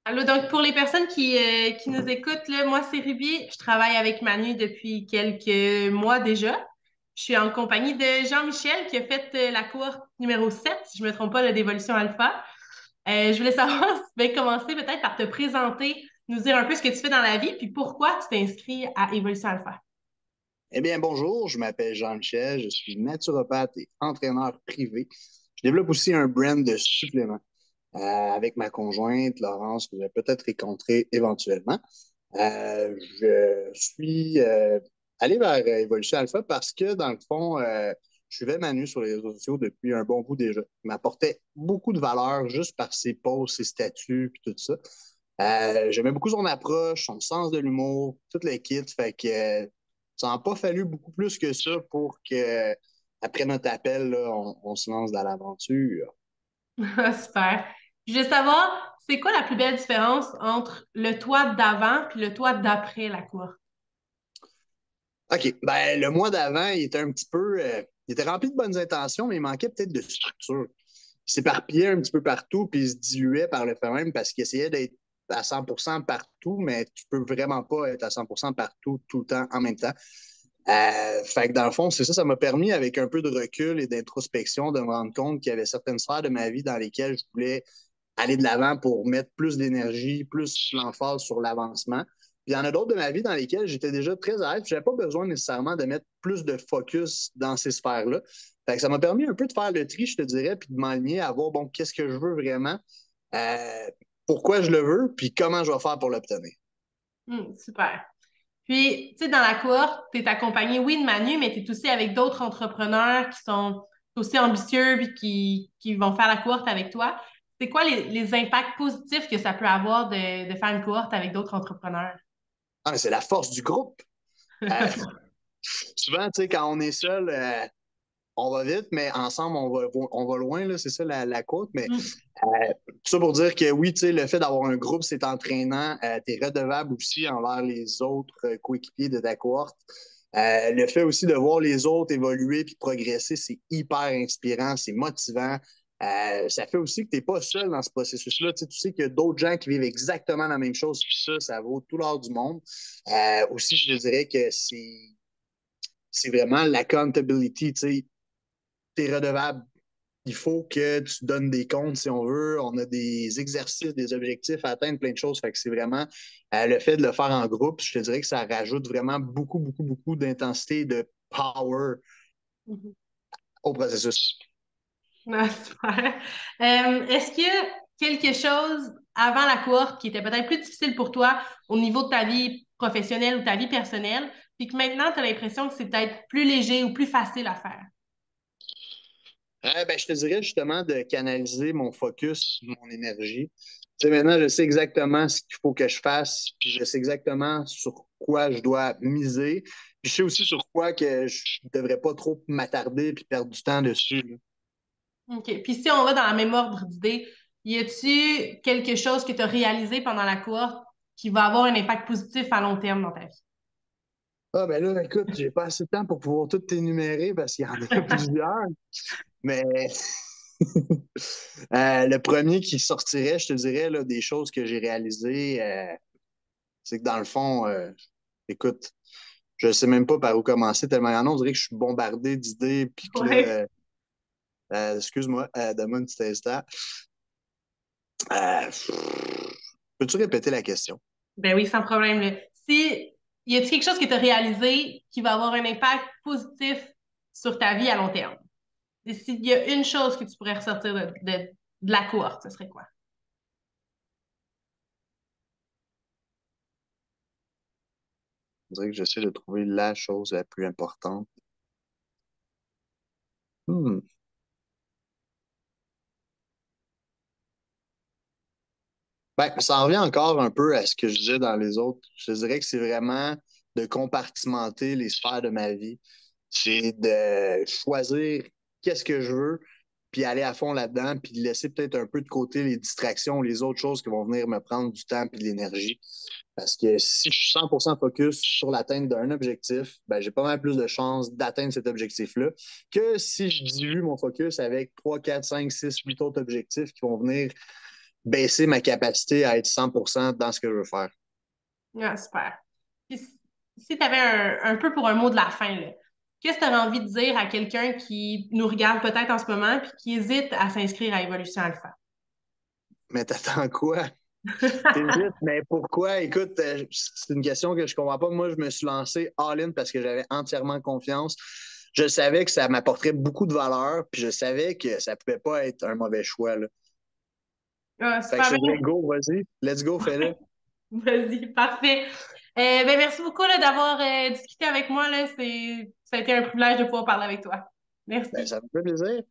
Allô, donc pour les personnes qui nous écoutent, là, moi c'est Ruby, je travaille avec Manu depuis quelques mois déjà. Je suis en compagnie de Jean-Michel qui a fait la cohorte numéro 7, si je ne me trompe pas, là, d'Évolution Alpha. Je voulais savoir si tu pouvais commencer peut-être par te présenter, nous dire un peu ce que tu fais dans la vie, puis pourquoi tu t'es inscrit à Évolution Alpha. Eh bien, bonjour, je m'appelle Jean-Michel, je suis naturopathe et entraîneur privé. Je développe aussi un brand de suppléments avec ma conjointe Laurence, que vous avez peut-être rencontré éventuellement. Je suis allé vers Evolution Alpha parce que, dans le fond, je suivais Manu sur les réseaux sociaux depuis un bon bout déjà. Il m'apportait beaucoup de valeur juste par ses posts, ses statuts, puis tout ça. J'aimais beaucoup son approche, son sens de l'humour, tout le kit. Fait que ça n'a pas fallu beaucoup plus que ça pour que, après notre appel, là, on se lance dans l'aventure. Super. Je voulais savoir, c'est quoi la plus belle différence entre le toi d'avant puis le toi d'après la cohorte? OK. Ben, le mois d'avant, il était un petit peu. Il était rempli de bonnes intentions, mais il manquait peut-être de structure. Il s'éparpillait un petit peu partout, puis il se diluait par le fait même parce qu'il essayait d'être à 100% partout, mais tu peux vraiment pas être à 100% partout tout le temps en même temps. Fait que dans le fond, c'est ça, ça m'a permis, avec un peu de recul et d'introspection, de me rendre compte qu'il y avait certaines sphères de ma vie dans lesquelles je voulais aller de l'avant pour mettre plus d'énergie, plus l'emphase sur l'avancement. Puis il y en a d'autres de ma vie dans lesquelles j'étais déjà très à l'aise. Je n'avais pas besoin nécessairement de mettre plus de focus dans ces sphères-là. Fait que ça m'a permis un peu de faire le tri, je te dirais, puis de m'aligner à voir, bon, qu'est-ce que je veux vraiment, euh, pourquoi je le veux, puis comment je vais faire pour l'obtenir. Super. Puis, tu sais, dans la cohorte, tu es accompagné, oui, de Manu, mais tu es aussi avec d'autres entrepreneurs qui sont aussi ambitieux puis qui vont faire la cohorte avec toi. C'est quoi les impacts positifs que ça peut avoir de faire une cohorte avec d'autres entrepreneurs? Ah, c'est la force du groupe. Euh, Souvent, tu sais, quand on est seul, on va vite, mais ensemble, on va loin, là, c'est ça la côte. Mais Mm. tout ça pour dire que oui, tu sais, le fait d'avoir un groupe, c'est entraînant. Tu es redevable aussi envers les autres coéquipiers de ta cohorte. Le fait aussi de voir les autres évoluer puis progresser, c'est hyper inspirant, c'est motivant. Ça fait aussi que tu n'es pas seul dans ce processus-là. Tu sais qu'il y a d'autres gens qui vivent exactement la même chose, puis ça vaut tout l'or du monde. Aussi, je te dirais que c'est vraiment l'accountability. Tu es redevable, il faut que tu donnes des comptes si on veut. On a des exercices, des objectifs à atteindre, plein de choses. Fait que c'est vraiment le fait de le faire en groupe, je te dirais que ça rajoute vraiment beaucoup, beaucoup, beaucoup d'intensité et de power Mhm. au processus. Ah, super. Est-ce qu'il y a quelque chose avant la cohorte qui était peut-être plus difficile pour toi au niveau de ta vie professionnelle ou ta vie personnelle, puis que maintenant tu as l'impression que c'est peut-être plus léger ou plus facile à faire? Ben, je te dirais justement de canaliser mon focus, mon énergie. Tu sais, maintenant, je sais exactement ce qu'il faut que je fasse, puis je sais exactement sur quoi je dois miser. Puis je sais aussi sur quoi que je ne devrais pas trop m'attarder puis perdre du temps dessus, là. OK. Puis si on va dans la même ordre d'idées, y a-tu quelque chose que tu as réalisé pendant la cohorte qui va avoir un impact positif à long terme dans ta vie? Ah, ben là, écoute, j'ai pas assez de temps pour pouvoir tout énumérer parce qu'il y en a plusieurs. Mais le premier qui sortirait, je te dirais, là, des choses que j'ai réalisées, c'est que dans le fond, écoute, je sais même pas par où commencer tellement il y en a. On dirait que je suis bombardé d'idées, puis que là, Ouais. excuse-moi, donne-moi un petit instant. Euh, Peux-tu répéter la question? Ben oui, sans problème, là. Si y a-t-il quelque chose que tu as réalisé qui va avoir un impact positif sur ta vie à long terme? Et s'il y a une chose que tu pourrais ressortir de la cohorte, ce serait quoi? On dirait que j'essaie de trouver la chose la plus importante. Hmm. Ben, ça en revient encore un peu à ce que je disais dans les autres. Je dirais que c'est vraiment de compartimenter les sphères de ma vie. C'est de choisir qu'est-ce que je veux, puis aller à fond là-dedans, puis de laisser peut-être un peu de côté les distractions, les autres choses qui vont venir me prendre du temps puis de l'énergie. Parce que si je suis 100% focus sur l'atteinte d'un objectif, ben, j'ai pas mal plus de chances d'atteindre cet objectif-là que si je dilue mon focus avec 3, 4, 5, 6, 8 autres objectifs qui vont venir baisser ma capacité à être 100% dans ce que je veux faire. Ah, super. Puis, si tu avais un peu pour un mot de la fin, là, qu'est-ce que tu aurais envie de dire à quelqu'un qui nous regarde peut-être en ce moment puis qui hésite à s'inscrire à Évolution Alpha? Mais t'attends quoi? T'hésites, mais pourquoi? Écoute, c'est une question que je comprends pas. Moi, je me suis lancé all-in parce que j'avais entièrement confiance. Je savais que ça m'apporterait beaucoup de valeur, puis je savais que ça pouvait pas être un mauvais choix, là. Ah, Fait que super je te bien. dirais, go, vas-y, let's go, fais-le. Vas-y, parfait. Ben, merci beaucoup là, d'avoir discuté avec moi. Là. Ça a été un privilège de pouvoir parler avec toi. Ben, Merci. ça me fait plaisir.